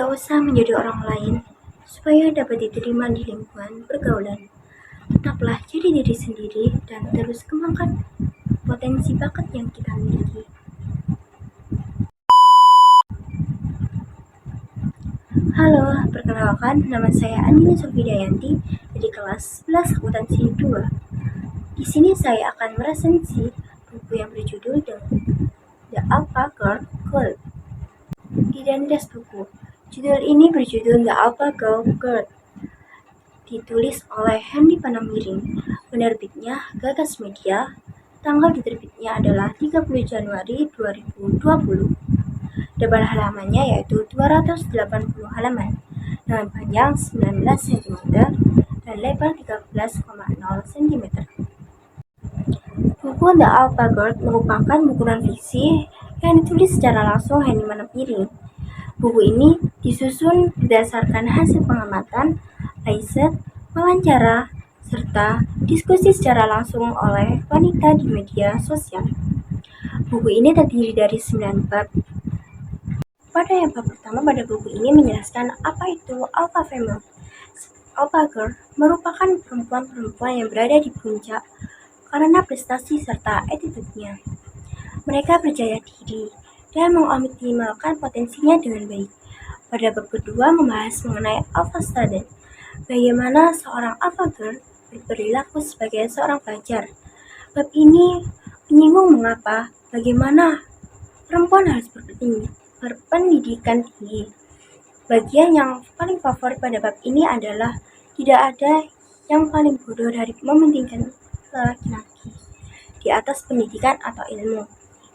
Tidak usah menjadi orang lain supaya dapat diterima di lingkungan pergaulan. Tetaplah jadi diri sendiri dan terus kembangkan potensi bakat yang kita miliki. Halo, perkenalkan nama saya Andini Sofidayanti dari kelas 11 akuntansi 2. Di sini saya akan meresensi buku yang berjudul The Alpha Girl Code. Identitas buku. Judul ini berjudul The Alpha Girl Code. Ditulis oleh Hendy Panamiring. Penerbitnya Gagas Media. Tanggal diterbitnya adalah 30 Januari 2020. Tebal halamannya yaitu 280 halaman dengan panjang 19 cm dan lebar 13,0 cm. Buku The Alpha Girl merupakan buku non-fiksi yang ditulis secara langsung Hendy Panamiring. Buku ini disusun berdasarkan hasil pengamatan, riset, wawancara, serta diskusi secara langsung oleh wanita di media sosial. Buku ini terdiri dari 9 bab. Pada yang bab pertama pada buku ini menjelaskan apa itu Alpha Family. Alpha Girl merupakan perempuan-perempuan yang berada di puncak karena prestasi serta attitude-nya. Mereka percaya diri dan mengoptimalkan potensinya dengan baik. Pada bab kedua membahas mengenai Alpha Student, bagaimana seorang Alpha Girl berperilaku sebagai seorang pelajar. Bab ini menyinggung bagaimana perempuan harus berpendidikan tinggi. Bagian yang paling favorit pada bab ini adalah tidak ada yang paling bodoh dari mementingkan laki-laki di atas pendidikan atau ilmu.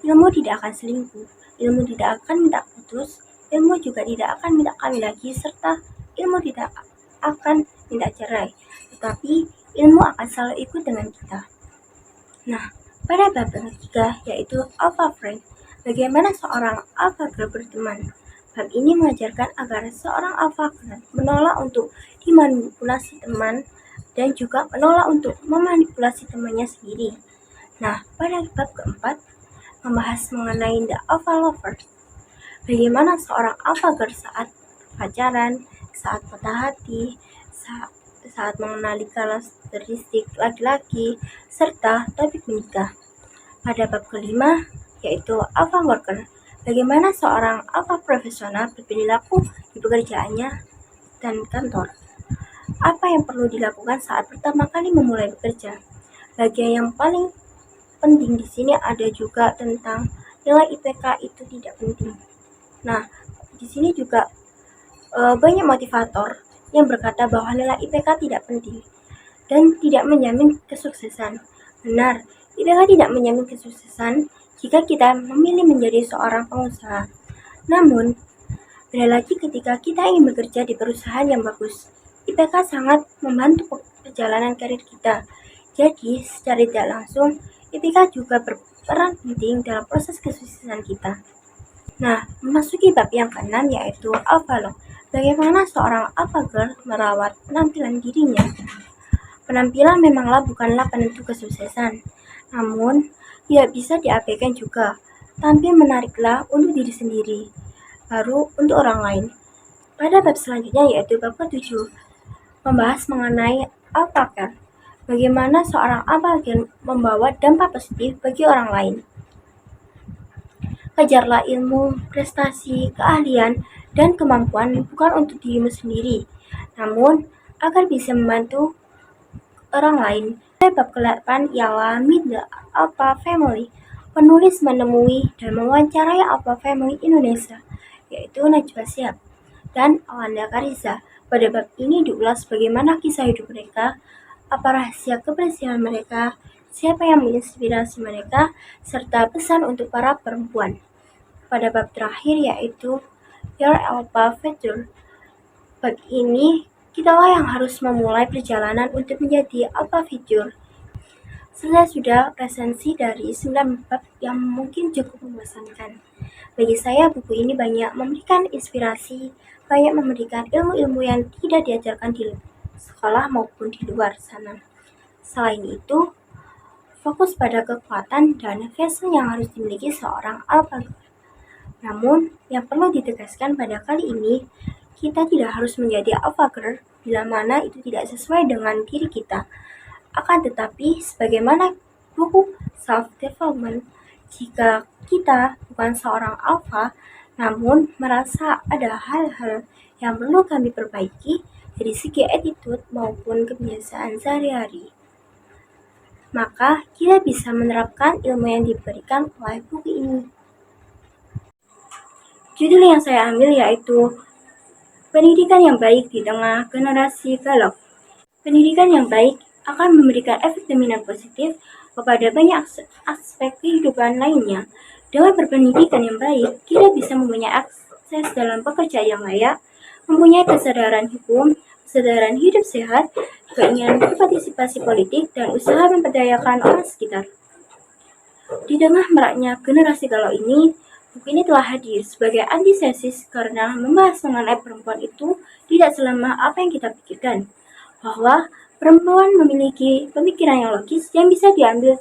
Ilmu tidak akan selingkuh, ilmu tidak akan minta putus, ilmu juga tidak akan minta kawin lagi, serta ilmu tidak akan minta cerai, tetapi ilmu akan selalu ikut dengan kita. Nah, pada bab ketiga yaitu Alpha Friend, bagaimana seorang Alpha Girl berteman. Bab ini mengajarkan agar seorang Alpha Girl menolak untuk dimanipulasi teman dan juga menolak untuk memanipulasi temannya sendiri. Nah, pada bab keempat membahas mengenai The Alpha Lover. Bagaimana seorang Alpha Girl saat pacaran, saat patah hati, saat mengenali karakteristik laki-laki, serta topik menikah. Pada bab kelima, yaitu Alpha Worker, bagaimana seorang Alpha profesional berperilaku di pekerjaannya dan kantor. Apa yang perlu dilakukan saat pertama kali memulai bekerja? Bagian yang paling penting di sini ada juga tentang nilai IPK itu tidak penting. Nah, di sini juga banyak motivator yang berkata bahwa nilai IPK tidak penting dan tidak menjamin kesuksesan. Benar, IPK tidak menjamin kesuksesan jika kita memilih menjadi seorang pengusaha. Namun, beda lagi ketika kita ingin bekerja di perusahaan yang bagus. IPK sangat membantu perjalanan karir kita. Jadi, secara tidak langsung, IPK juga berperan penting dalam proses kesuksesan kita. Nah, memasuki bab yang keenam yaitu Alpha Look. Bagaimana seorang Alpha Girl merawat penampilan dirinya. Penampilan memanglah bukanlah penentu kesuksesan, namun tidak bisa diabaikan juga. Tampil menariklah untuk diri sendiri, baru untuk orang lain. Pada bab selanjutnya yaitu bab ke-7, membahas mengenai Alpha Girl. Bagaimana seorang Alpha Girl membawa dampak positif bagi orang lain. Kejarlah ilmu, prestasi, keahlian, dan kemampuan bukan untuk dirimu sendiri, namun agar bisa membantu orang lain. Bab ke-8 ialah Meet the Alpha Family. Penulis menemui dan mewawancarai Alpha Family Indonesia, yaitu Najwa Shihab dan Awanda Kariza. Pada bab ini diulas bagaimana kisah hidup mereka, apa rahasia keberhasilan mereka, siapa yang menginspirasi mereka, serta pesan untuk para perempuan. Pada bab terakhir yaitu Your Alpha Future. Bab ini kitalah yang harus memulai perjalanan untuk menjadi Alpha Future. Saya sudah resensi dari 9 bab yang mungkin cukup membosankan. Bagi saya buku ini banyak memberikan inspirasi, banyak memberikan ilmu-ilmu yang tidak diajarkan di sekolah maupun di luar sana. Selain itu, fokus pada kekuatan dan fashion yang harus dimiliki seorang Alpha Girl. Namun, yang perlu ditegaskan pada kali ini, kita tidak harus menjadi alpha girl bila mana itu tidak sesuai dengan diri kita. Akan tetapi, sebagaimana buku self-development, jika kita bukan seorang alpha, namun merasa ada hal-hal yang perlu kami perbaiki dari segi attitude maupun kebiasaan sehari-hari, maka kita bisa menerapkan ilmu yang diberikan oleh buku ini. Judul yang saya ambil yaitu Pendidikan yang Baik di Tengah Generasi Galau. Pendidikan yang baik akan memberikan efek dominan positif kepada banyak aspek kehidupan lainnya. Dengan berpendidikan yang baik, kita bisa mempunyai akses dalam pekerjaan yang layak, mempunyai kesadaran hukum, kesadaran hidup sehat, keinginan berpartisipasi politik, dan usaha memperdayakan orang sekitar. Di tengah maraknya generasi galau ini, buku ini telah hadir sebagai antithesis karena membahas mengenai perempuan itu tidak selama apa yang kita pikirkan, bahwa perempuan memiliki pemikiran yang logis yang bisa diambil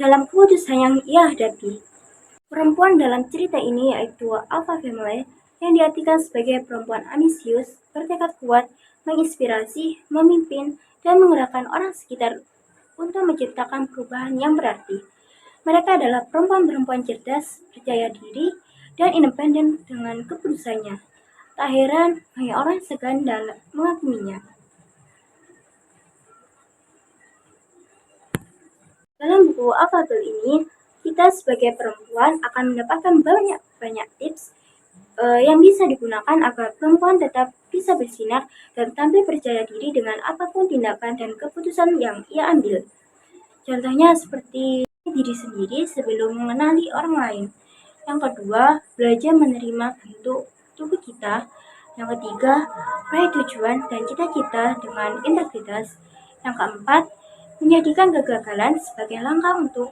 dalam keputusan yang ia hadapi. Perempuan dalam cerita ini yaitu Alpha Family yang diartikan sebagai perempuan ambisius, bertekad kuat, menginspirasi, memimpin, dan menggerakkan orang sekitar untuk menciptakan perubahan yang berarti. Mereka adalah perempuan-perempuan cerdas, percaya diri, dan independen dengan keputusannya. Tak heran banyak orang segan dalam mengaguminya. Dalam buku Alphabet ini, kita sebagai perempuan akan mendapatkan banyak tips yang bisa digunakan agar perempuan tetap bisa bersinar dan tampil percaya diri dengan apapun tindakan dan keputusan yang ia ambil. Contohnya seperti diri sendiri sebelum mengenali orang lain. Yang kedua, belajar menerima bentuk tubuh kita. Yang ketiga, meraih tujuan dan cita-cita dengan integritas. Yang keempat, menjadikan kegagalan sebagai langkah untuk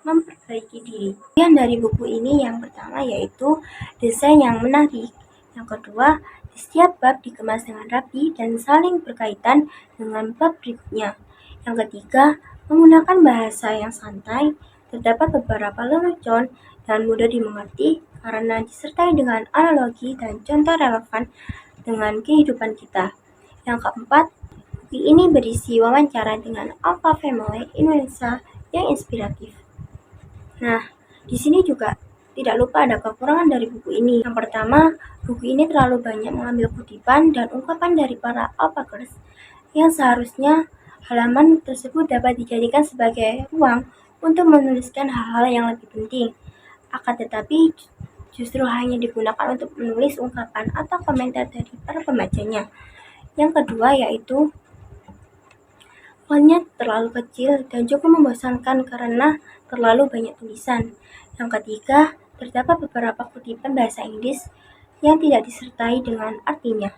memperbaiki diri. Yang dari buku ini yang pertama yaitu desain yang menarik. Yang kedua, di setiap bab dikemas dengan rapi dan saling berkaitan dengan bab berikutnya. Yang ketiga, menggunakan bahasa yang santai, terdapat beberapa lelucon dan mudah dimengerti karena disertai dengan analogi dan contoh relevan dengan kehidupan kita. Yang keempat, buku ini berisi wawancara dengan Alpha Family Indonesia yang inspiratif. Nah, di sini juga tidak lupa ada kekurangan dari buku ini. Yang pertama, buku ini terlalu banyak mengambil kutipan dan ungkapan dari para Alpha Girls yang seharusnya halaman tersebut dapat dijadikan sebagai ruang untuk menuliskan hal-hal yang lebih penting. Akan tetapi, justru hanya digunakan untuk menulis ungkapan atau komentar dari para pembacanya. Yang kedua yaitu fontnya terlalu kecil dan cukup membosankan karena terlalu banyak tulisan. Yang ketiga, terdapat beberapa kutipan bahasa Inggris yang tidak disertai dengan artinya.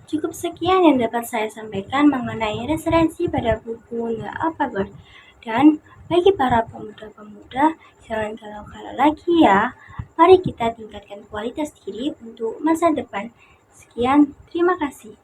Cukup sekian yang dapat saya sampaikan mengenai referensi pada buku The Alpha Girl. Dan bagi para pemuda-pemuda, jangan galau-galau lagi ya. Mari kita tingkatkan kualitas diri untuk masa depan. Sekian, terima kasih.